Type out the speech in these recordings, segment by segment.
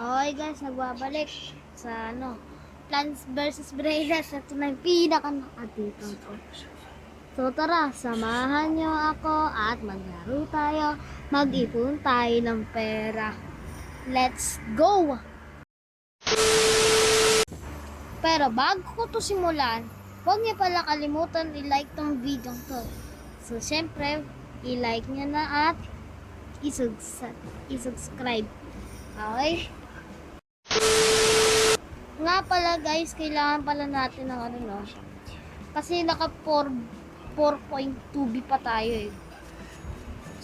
Okay guys, nagbabalik sa Plants vs. Brainless. Ito na yung pinaka-nakatipan ko. So tara, samahan nyo ako at maglaro tayo. Mag-ipon tayo ng pera. Let's go! Pero bago ko to simulan, huwag niyo pala kalimutan i-like tong video to. So syempre, i-like nyo na at i-subscribe. Okay? Nga pala guys, kailangan pala natin ng kasi naka 4.2B pa tayo eh.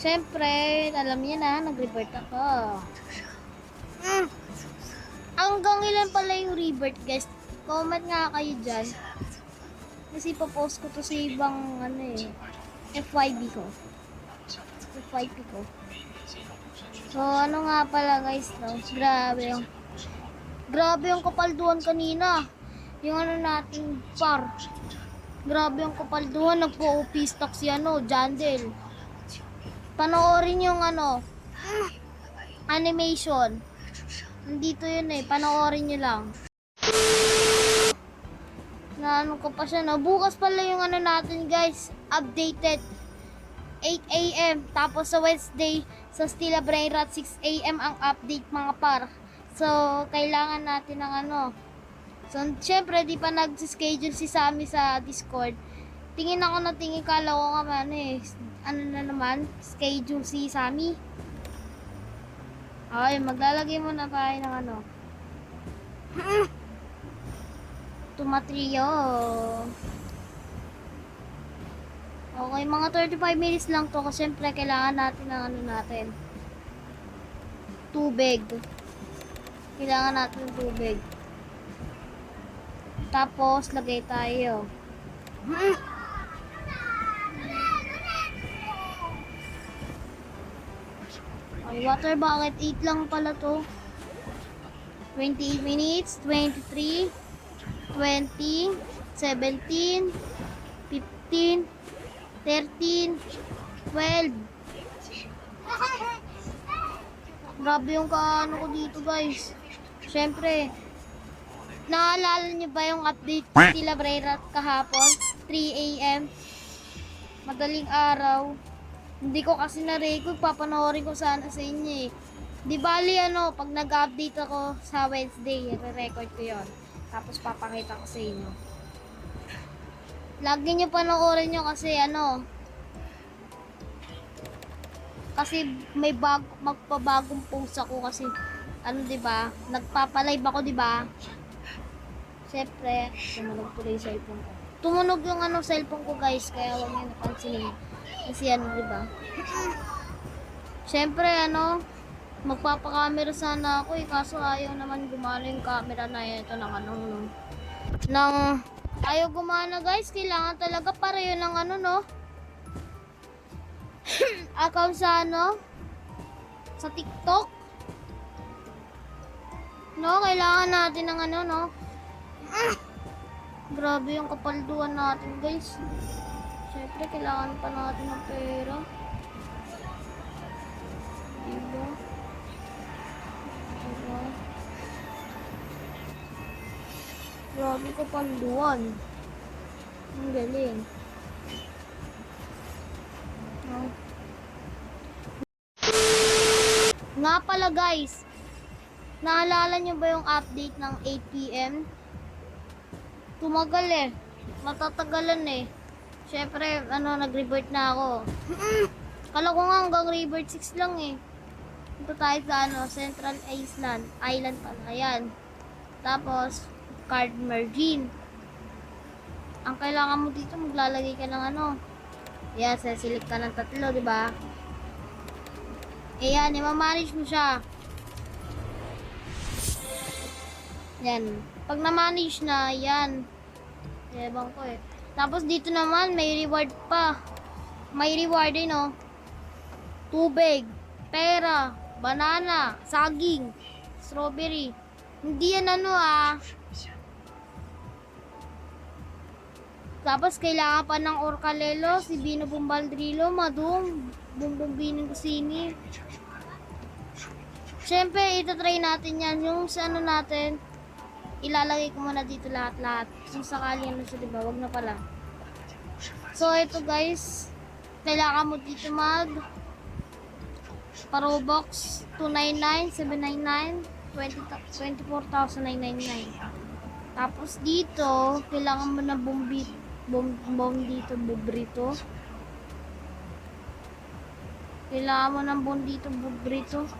Siyempre, alam niyo na, nag-revert ako. Hanggang ilan pala yung revert guys? Comment nga kayo dyan. Kasi ipopost ko to sa ibang FYP ko. FYP ko. So, nga pala guys, grabe yung kapalduan kanina. Yung nating par. Grabe yung kapalduan. Nagpo-OP stock si Jandel. Panoorin yung animation. Nandito yun eh. Panoorin nyo lang. Na ko pa siya. Bukas pala yung natin guys. Updated. 8 AM. Tapos sa Wednesday, sa Stila Brainrot 6 AM ang update mga par. So, kailangan natin ng So, syempre, di pa nag-schedule si Sammy sa Discord. Tingin ako na tingin, kala ko nga na naman, schedule si Sammy. Okay, maglalagay muna tayo ng Tumatrio. Okay, mga 35 minutes lang to kasi syempre kailangan natin ng tubig. Kailangan natin ng tubig. Tapos, lagay tayo. Okay, water bucket 8 lang pala to. 28 minutes, 23, 20, 17, 15, 13, 12. Grabe yung ko dito guys. Siyempre, naalala niyo ba yung update nila Brainrot kahapon? 3 AM. Madaling araw. Hindi ko kasi na-record. Papanoorin ko sana sa inyo eh. Di bali pag nag-update ako sa Wednesday, re-record ko yon. Tapos papakita ko sa inyo. Lagi niyo panoorin nyo kasi kasi may magpabagong post ako kasi diba? Nagpapalive ako, diba? Siyempre, tumunog tuloy yung cellphone ko. Tumunog yung cellphone ko guys, kaya huwag niyo napansinin. Kasi diba? Siyempre, magpapakamera sana ako eh, kaso ayaw naman gumana yung camera na ito ayaw gumana guys, kailangan talaga pareho ng account sa sa TikTok. Kailangan natin ng grabe yung kapalduan natin guys. Siyempre kailangan pa natin ng pera. Diba? Grabe kapalduan. Ang galing. Nga pala guys, naalala nyo ba yung update ng 8 PM? Tumagal eh. Matatagalan eh. Siyempre, nag-revert na ako. Kala ko nga hanggang revert 6 lang eh. Ito tayo sa Central Island pala. Ayan. Tapos, card margin. Ang kailangan mo dito, maglalagay ka ng Ayan, select ka ng 3, diba? Ayan, i-manage mo siya. Yan. Pag na-manage na, yan. Ebang ko eh. Tapos dito naman, may reward pa. May reward tubig, pera, banana, saging, strawberry. Hindi yan Tapos kailangan pa ng orkalelo, si Bino Bumbaldrilo, Madung, Bumbong Binong Kusini. Siyempre, itatry natin yan. Yung sa ano natin, ilalagay ko muna dito lahat-lahat. Kung sakali ano siya, diba? Wag na pala. So, ito guys. Kailangan mo dito mag Parobox 299, 799, 24,999. Tapos dito, kailangan mo na bomb dito, bobrito. Kailangan mo ng bomb dito, bobrito.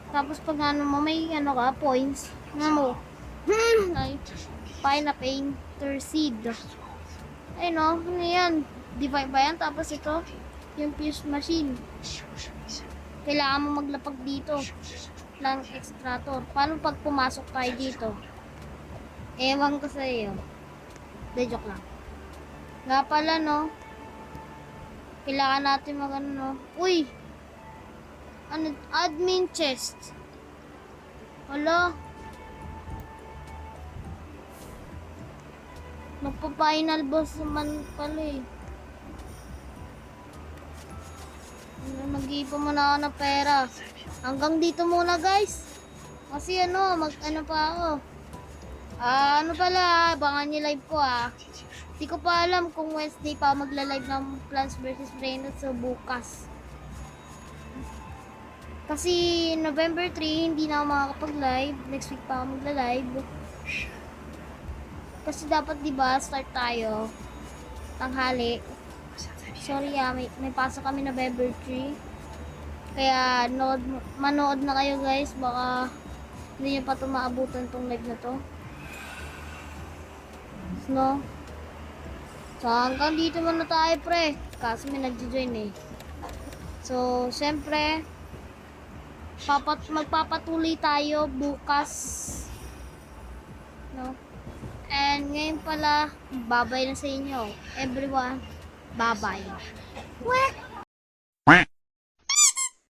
Tapos pag ano mo, may ano ka, points. Ano mo? Ay, painter seed. Ay no, ano yan? Divide ba yan? Tapos ito, yung fuse machine. Kailangan mo maglapag dito. Lang extractor. Paano pag pumasok tayo dito? Ewan ko sa iyo. De, joke lang. Nga pala, no? Kailangan natin mag ano, no? Uy! Ano? Admin chest. Hala. Magpa-final boss naman pala eh. Mag-iipon muna ako ng pera. Hanggang dito muna guys. Kasi ano, ano pa ako. Ano pala, abangan niyo live ko Hindi ko pa alam kung Wednesday pa magla-live ng Plants vs. Brainrot so bukas. Kasi November 3, hindi na ako makakapag-live. Next week pa ako magla-live. Kasi dapat diba, start tayo. Tanghali. Sorry may pasok kami November 3. Kaya manood na kayo guys. Baka hindi nyo pa ito maabutan tong live na to. No? So hanggang dito muna tayo pre. Kasi may nagjo-join eh. So syempre magpapatuloy tayo bukas. No? And ngayon pala, babay na sa inyo. Everyone, babay. Wek!